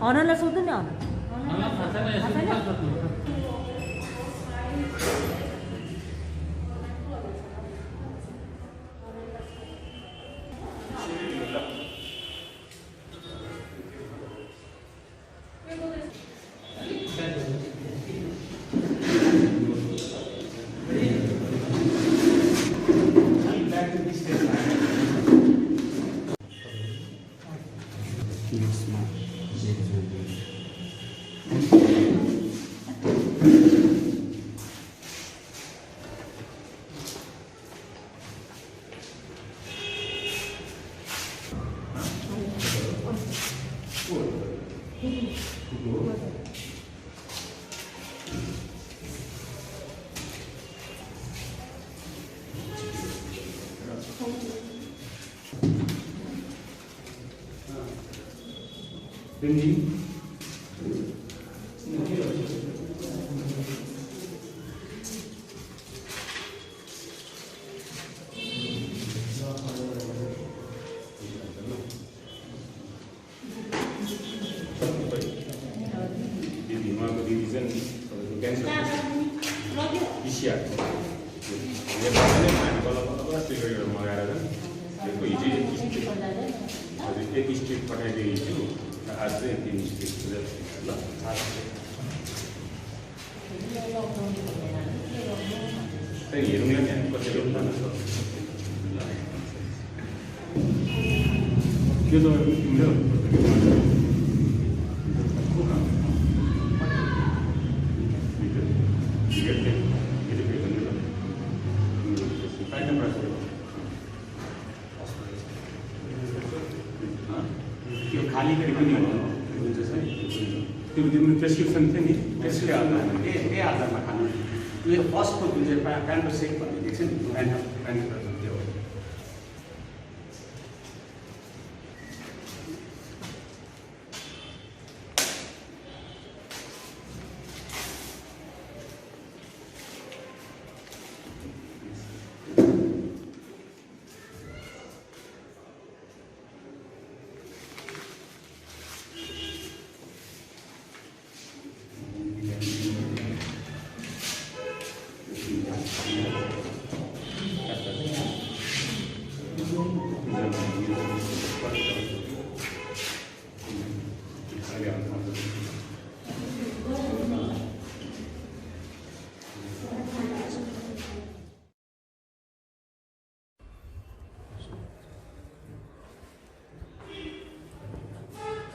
अनरलाई सोध्नु नि अनर एक स्ट्रिप पठाइदिएको छु आज चाहिँ 3 स्ट्रिप ल त्यही हेरौँला नि हामी कसरी गर्न सक्छौँ त्यो त तिम्रो खाली पनि त्यो प्रेसक्रिप्सन थियो नि त्यसले आधारमा खानु यो फर्स्टको जुन चाहिँ प्यान्टो सेक भन्ने दिएको छ नि प्यान्ट त्यो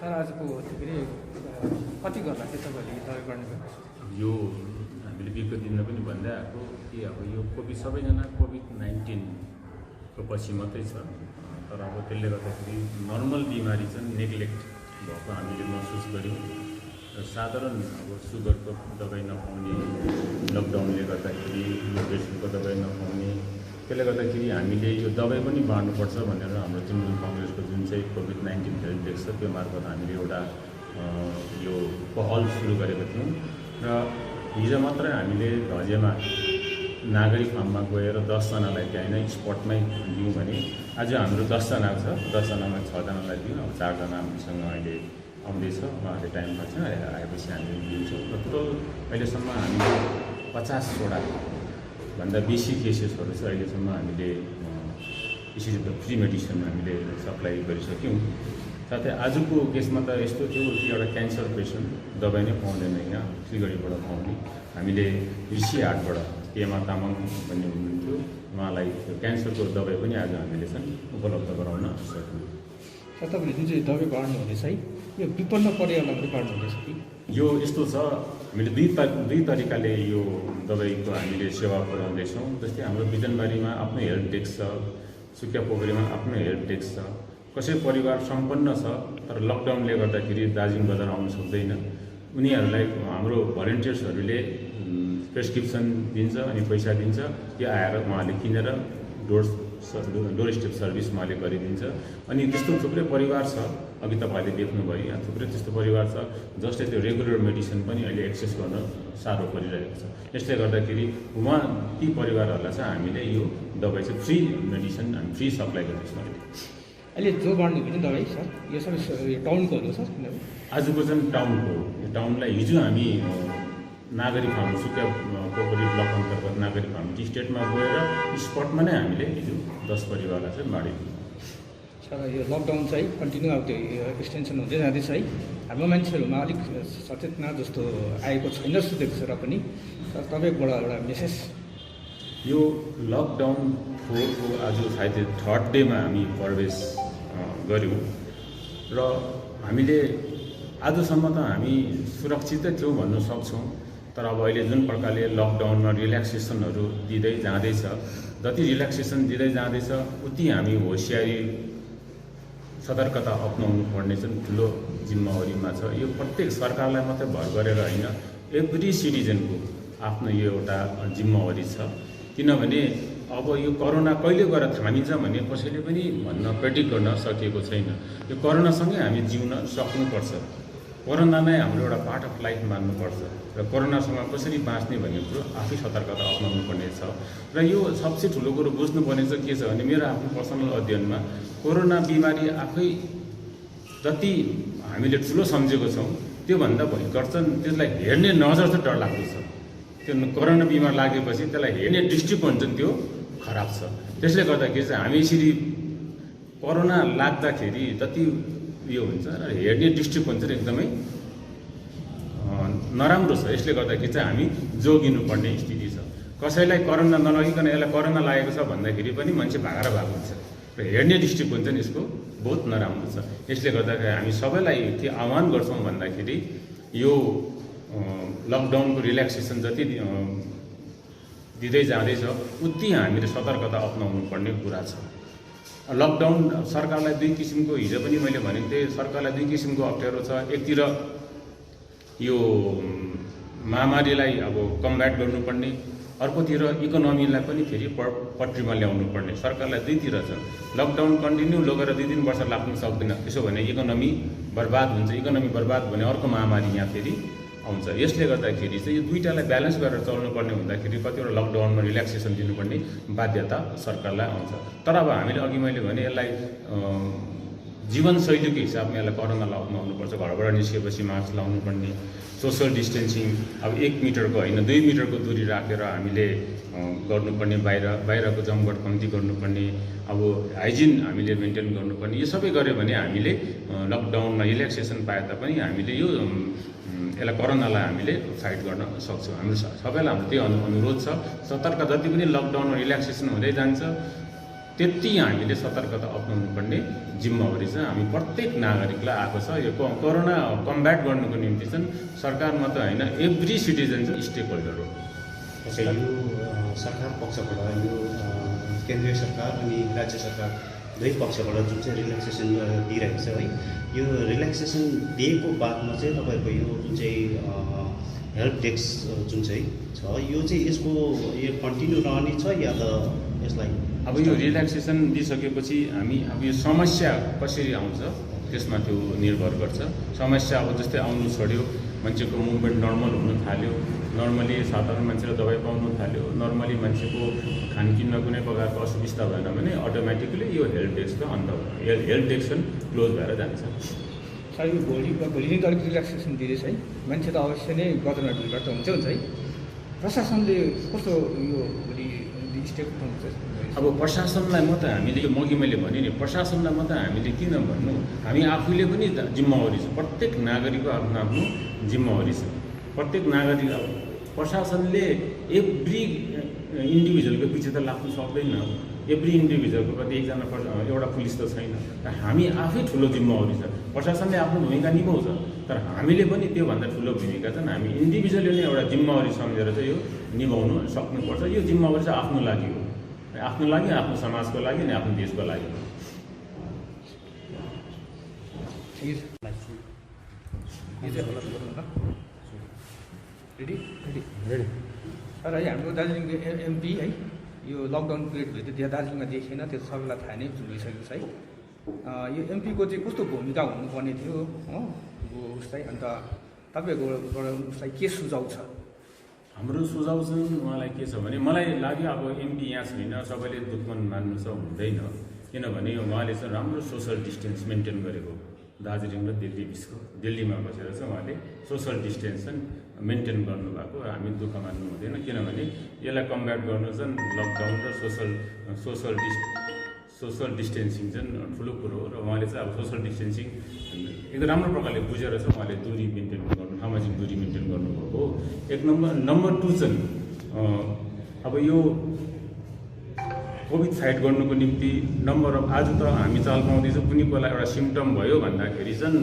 सर आजको के अरे कति गर्दा चाहिँ तपाईँहरूले तय गर्नुभयो यो हामीले विगत दिनमा पनि भन्दै आएको कि अब यो कोभिड सबैजना कोभिड-19 को पछि मात्रै छ तर अब त्यसले गर्दाखेरि नर्मल बिमारी चाहिँ नेग्लेक्ट भएको हामीले महसुस गऱ्यौँ र साधारण अब सुगरको दबाई नपाउने लकडाउनले गर्दाखेरि लो प्रेसरको दबाई नपाउने त्यसले गर्दाखेरि हामीले यो दबाई पनि बाँड्नुपर्छ भनेर हाम्रो तृणमूल कङ्ग्रेसको जुन चाहिँ कोभिड-19 हेल्प डेस्क छ त्यो मार्फत हामीले एउटा यो पहल सुरु गरेको थियौँ र हिजो मात्रै हामीले धजेमा नागरिक फार्ममा गएर 10 जनालाई त्यहाँ नै स्पटमै दियौँ भने आज हाम्रो 10 जना छ 10 जनामा 6 जनालाई दियौँ अब 4 जना हामीसँग अहिले आउँदैछ उहाँहरूले टाइम पर्छ आएपछि हामीले दिन्छौँ र टोटल अहिलेसम्म हामीले 50वटा भन्दा बेसी केसेसहरू चाहिँ अहिलेसम्म हामीले फ्री मेडिसिन हामीले सप्लाई गरिसक्यौँ। साथै आजको केसमा त यस्तो थियो कि एउटा क्यान्सर पेसेन्ट दबाई नै पाउँदैन यहाँ सिलगढीबाट पाउने हामीले ऋषि हाटबाट पेमा तामाङ भन्ने हुनुहुन्थ्यो उहाँलाई क्यान्सरको दबाई पनि आज हामीले चाहिँ उपलब्ध गराउन सक्यौँ। सर तपाईँले जुन चाहिँ दबाई बाँड्नु हुँदैछ है यो विपन्न परिवारलाई पनि बाँड्नु हुँदैछ कि यो यस्तो छ हामीले दुई तरिकाले यो दबाईको हामीले सेवा पुर्याउँदैछौँ। जस्तै हाम्रो बिजनबारीमा आफ्नो हेल्प डेस्क छ, सुकिया पोखरीमा आफ्नो हेल्प डेस्क छ। कसै परिवार सम्पन्न छ तर लकडाउनले गर्दाखेरि दार्जिलिङ बजार आउन सक्दैन उनीहरूलाई हाम्रो भलन्टियर्सहरूले प्रेस्क्रिप्सन दिन्छ अनि पैसा दिन्छ त्यो आएर उहाँले किनेर डोर स्टेप सर्भिस उहाँले गरिदिन्छ। अनि त्यस्तो थुप्रै परिवार छ अघि तपाईँले देख्नुभयो यहाँ थुप्रै त्यस्तो परिवार छ जसले त्यो रेगुलर मेडिसिन पनि अहिले एक्सेस गर्न साह्रो परिरहेको छ। यसले गर्दाखेरि ती परिवारहरूलाई चाहिँ हामीले यो दबाई चाहिँ फ्री मेडिसिन हामी फ्री सप्लाई गर्दैछौँ अहिले। अहिले जो बाँड्नु भयो नि दबाई सर यो सबै यो टाउनको हो सर किनभने आजको चाहिँ टाउनको टाउनलाई हिजो हामी नागरिक फार्म सुकिया पोखरी ब्लक अन्तर्गत नागरिक फार्म टी स्टेटमा गएर स्पटमा नै हामीले हिजो 10 परिवारलाई चाहिँ बाँडिदियौँ। सर यो लकडाउन चाहिँ कन्टिन्यू अब त्यो एक्सटेन्सन हुँदै जाँदैछ है। हाम्रो मान्छेहरूमा अलिक सचेतना जस्तो आएको छैन जस्तो देख्छ र पनि सर तपाईँबाट एउटा मेसेज। यो लकडाउन 4 को आज सायद 3rd डेमा हामी प्रवेश गऱ्यौँ र हामीले आजसम्म त हामी सुरक्षितै थियौँ भन्न सक्छौँ। तर अब अहिले जुन प्रकारले लकडाउनमा रिल्याक्सेसनहरू दिँदै जाँदैछ, जति रिल्याक्सेसन दिँदै जाँदैछ उति हामी होसियारी सतर्कता अपनाउनु पर्ने चाहिँ ठुलो जिम्मेवारीमा छ। यो प्रत्येक सरकारलाई मात्रै भर गरेर होइन, एभ्री सिटिजनको आफ्नो यो एउटा जिम्मेवारी छ। किनभने अब यो कोरोना कहिले गएर थामिन्छ भन्ने कसैले पनि भन्न प्रेडिक्ट गर्न सकिएको छैन। यो कोरोनासँगै हामी जिउन सक्नुपर्छ। कोरोना नै हाम्रो एउटा पार्ट अफ लाइफ मान्नुपर्छ र कोरोनासँग कसरी बाँच्ने भन्ने कुरो आफै सतर्कता अपनाउनु पर्ने छ। र यो सबसे ठुलो कुरो बुझ्नुपर्ने चाहिँ के छ भने मेरो आफ्नो पर्सनल अध्ययनमा कोरोना बिमारी आफै जति हामीले ठुलो सम्झेको छौँ त्योभन्दा भयङ्कर चाहिँ त्यसलाई हेर्ने नजर चाहिँ डरलाग्दो छ। त्यो कोरोना बिमार लागेपछि त्यसलाई हेर्ने दृष्टिकोण चाहिँ त्यो खराब छ। त्यसले गर्दाखेरि चाहिँ हामी यसरी कोरोना लाग्दाखेरि जति यो हुन्छ र हेर्ने दृष्टिकोण चाहिँ एकदमै नराम्रो छ। यसले गर्दाखेरि चाहिँ हामी जोगिनुपर्ने स्थिति छ। कसैलाई कोरोना नलागिकन यसलाई कोरोना लागेको छ भन्दाखेरि पनि मान्छे भागेर भएको हुन्छ र हेर्ने दृष्टिकोण चाहिँ यसको बहुत नराम्रो छ। यसले गर्दाखेरि हामी सबैलाई के आह्वान गर्छौँ भन्दाखेरि यो लकडाउनको रिल्याक्सेसन जति दिँदै जाँदैछ उति हामीले सतर्कता अपनाउनु पर्ने कुरा छ। लकडाउन सरकारलाई दुई किसिमको, हिजो पनि मैले भनेको थिएँ, सरकारलाई दुई किसिमको अप्ठ्यारो छ। एकतिर यो महामारीलाई अब कम्ब्याट गर्नुपर्ने, अर्कोतिर इकोनोमीलाई पनि फेरि पट्रीमा ल्याउनु पर्ने। सरकारलाई दुईतिर छ। लकडाउन कन्टिन्यू लगेर 2-3 वर्ष लाग्न सक्दैन। त्यसो भने इकोनोमी बर्बाद हुन्छ। इकोनोमी बर्बाद भने अर्को महामारी यहाँ फेरि आउँछ। यसले गर्दाखेरि चाहिँ यो दुईटालाई ब्यालेन्स गरेर चल्नुपर्ने हुँदाखेरि कतिवटा लकडाउनमा रिल्याक्सेसन दिनुपर्ने बाध्यता सरकारलाई आउँछ। तर अब हामीले अघि मैले भने यसलाई जीवनशैलीको हिसाबमा यसलाई कोरोनालाई अपनाउनुपर्छ। घरबाट निस्केपछि मास्क लाउनुपर्ने, सोसल डिस्टेन्सिङ अब 1 मिटरको होइन 2 मिटरको दूरी राखेर हामीले गर्नुपर्ने, बाहिरको जमघट कम्ती गर्नुपर्ने, अब हाइजिन हामीले मेन्टेन गर्नुपर्ने। यो सबै गऱ्यो भने हामीले लकडाउनमा रिल्याक्सेसन पाए तापनि हामीले यो यसलाई कोरोनालाई हामीले फाइट गर्न सक्छौँ। हाम्रो सबैलाई हाम्रो त्यही अनुरोध छ। सतर्क जति पनि लकडाउनमा रिल्याक्सेसन हुँदै जान्छ त्यति हामीले सतर्कता अपनाउनु पर्ने जिम्मेवारी चाहिँ हामी प्रत्येक नागरिकलाई आएको छ। यो कोरोना कम्ब्याट गर्नुको निम्ति चाहिँ सरकार मात्र होइन, एभ्री सिटिजन चाहिँ स्टेक होल्डर हो। यो सरकार पक्षबाट यो केन्द्रीय सरकार अनि राज्य सरकार दुई पक्षबाट जुन चाहिँ रिल्याक्सेसन दिइरहेको छ है, यो रिल्याक्सेसन दिएको बादमा चाहिँ तपाईँको यो जुन चाहिँ हेल्प डेस्क जुन चाहिँ छ यो चाहिँ यसको यो कन्टिन्यू रहने छ या त यसलाई अब यो रिल्याक्सेसन दिइसकेपछि हामी अब यो समस्या कसरी आउँछ त्यसमा त्यो निर्भर गर्छ। समस्या अब जस्तै आउनु छोड्यो, मान्छेको मुभमेन्ट नर्मल हुन थाल्यो, नर्मली साधारण मान्छेले दबाई पाउनु थाल्यो, नर्मली मान्छेको खानपिनमा कुनै प्रकारको असुविस्ता भएन भने अटोमेटिकली यो हेल्प डेस्कको अन्त हेल्प डेस्क क्लोज भएर जान्छ। सर यो भोलि नै त अलिक रिल्याक्सेसन दिँदैछ है। मान्छे त अवश्य नै गर्दैन, ढिलबाट त हुन्छ है। प्रशासनले कस्तो यो भोलि स्टेप उठाउँछ? अब प्रशासनलाई मात्रै हामीले यो मैले भने नि प्रशासनलाई मात्रै हामीले किन भन्नु, हामी आफूले पनि जिम्मेवारी छ। प्रत्येक नागरिकको आफ्नो आफ्नो जिम्मेवारी छ। प्रत्येक नागरिक प्रशासनले एभ्री इन्डिभिजुअलको पछि त लाग्नु सक्दैन। एभ्री इन्डिभिजुअलको कति एकजना एउटा पुलिस त छैन। हामी आफै ठुलो जिम्मेवारी छ। प्रशासनले आफ्नो भूमिका निभाउँछ, तर हामीले पनि त्योभन्दा ठुलो भूमिका चाहिँ हामी इन्डिभिजुअलले नै एउटा जिम्मेवारी सम्झेर चाहिँ यो निभाउनु सक्नुपर्छ। यो जिम्मेवारी चाहिँ आफ्नो लागि हो, आफ्नो लागि, आफ्नो समाजको लागि अनि आफ्नो देशको लागि। सर है हाम्रो दार्जिलिङको एमपी है यो लकडाउन पिरियड भयो त्यो दार्जिलिङमा देखिएन, त्यो सबैलाई थाहा नै भइसकेको छ है। यो एमपीको चाहिँ कस्तो भूमिका हुनुपर्ने थियो हो उसलाई, अन्त तपाईँहरूकोबाट उसलाई के सुझाउ छ? हाम्रो सुझाउ चाहिँ उहाँलाई के छ भने मलाई लाग्यो अब एमपी यहाँ छैन, सबैले दुःख मान्नु छ हुँदैन। किनभने उहाँले चाहिँ राम्रो सोसल डिस्टेन्स मेन्टेन गरेको दार्जिलिङ र दिल्ली बिचको दिल्लीमा बसेर चाहिँ उहाँले सोसल डिस्टेन्स चाहिँ मेन्टेन गर्नुभएको हामी दुःख मान्नु हुँदैन किनभने यसलाई कम्ब्याट गर्नु चाहिँ लकडाउन र सोसल डिस्टेन्सिङ चाहिँ ठुलो कुरो हो र उहाँले चाहिँ अब सोसल डिस्टेन्सिङ एकदम राम्रो प्रकारले बुझेर चाहिँ उहाँले दूरी मेन्टेन गर्नु सामाजिक दूरी मेन्टेन गर्नुभएको हो। एक नम्बर 2 चाहिँ अब यो कोभिड फाइट गर्नुको निम्ति नम्बर अफ आज त हामी चाल पाउँदैछौँ कुनै कोलाई एउटा सिम्टम भयो भन्दाखेरि चाहिँ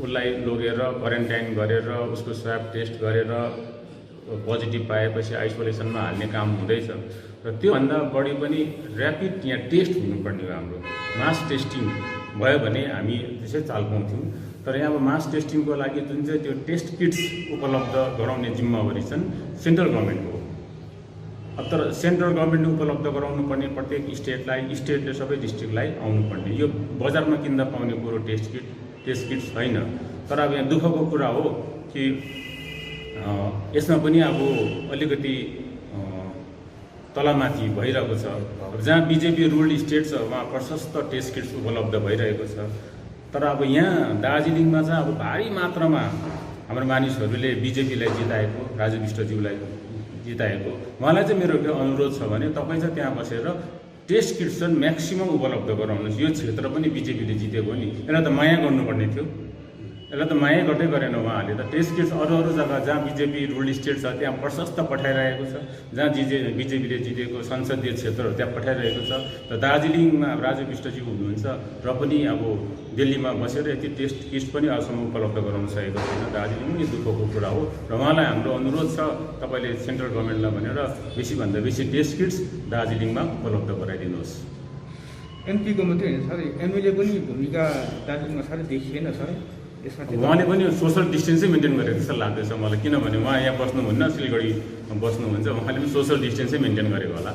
उसलाई लगेर क्वारेन्टाइन गरेर उसको स्वाब टेस्ट गरेर पोजिटिभ पाएपछि आइसोलेसनमा हाल्ने काम हुँदैछ र त्योभन्दा बढी पनि ऱ्यापिड यहाँ टेस्ट हुनुपर्ने हो। हाम्रो मास टेस्टिङ भयो भने हामी त्यसै चाल पाउँथ्यौँ तर यहाँ अब मास टेस्टिङको लागि जुन चाहिँ त्यो टेस्ट किट्स उपलब्ध गराउने जिम्मेवारी चाहिँ सेन्ट्रल गभर्मेन्टको हो। तर सेन्ट्रल गभर्मेन्टले उपलब्ध गराउनु पर्ने प्रत्येक स्टेटले सबै डिस्ट्रिक्टलाई आउनुपर्ने यो बजारमा किन्दा पाउने कुरो टेस्ट किट छैन। तर अब यहाँ दुःखको कुरा हो कि यसमा पनि अब अलिकति तलमाथि भइरहेको छ। जहाँ बिजेपी रुल्ड स्टेट छ वहाँ प्रशस्त टेस्ट किट्स उपलब्ध भइरहेको छ तर अब यहाँ दार्जिलिङमा चाहिँ अब भारी मात्रामा हाम्रो मानिसहरूले बिजेपीलाई जिताएको राजु विष्टज्यूलाई जिताएको उहाँलाई चाहिँ मेरो के अनुरोध छ भने तपाईँ चाहिँ त्यहाँ बसेर टेस्ट किट्स चाहिँ म्याक्सिमम उपलब्ध गराउनुहोस्। यो क्षेत्र पनि बिजेपीले जितेको नि यसलाई त माया गर्नुपर्ने थियो यसलाई त माया गर्दै गरेन उहाँहरूले त टेस्ट किट्स अरू जग्गा जहाँ बिजेपी रुल्ड स्टेट छ त्यहाँ प्रशस्त पठाइरहेको छ जहाँ बिजेपीले जितेको संसदीय क्षेत्रहरू त्यहाँ पठाइरहेको छ र दार्जिलिङमा राजु विष्टज्यू हुनुहुन्छ र पनि अब दिल्लीमा बसेर यति टेस्ट किट्स पनि अहिलेसम्म उपलब्ध गराउन सकेको छैन। दार्जिलिङ पनि दुःखको कुरा हो र उहाँलाई हाम्रो अनुरोध छ तपाईँले सेन्ट्रल गभर्मेन्टलाई भनेर बेसीभन्दा बेसी टेस्ट किट्स दार्जिलिङमा उपलब्ध गराइदिनुहोस्। एमपीको मात्रै होइन सर एमएलए पनि भूमिका दार्जिलिङमा साह्रै देखिएन सर। उहाँले पनि सोसल डिस्टेन्सै मेन्टेन गरेको जस्तो लाग्दैछ मलाई किनभने उहाँ यहाँ बस्नुहुन्न सिलगढी बस्नुहुन्छ उहाँले पनि सोसल डिस्टेन्सै मेन्टेन गरेको होला।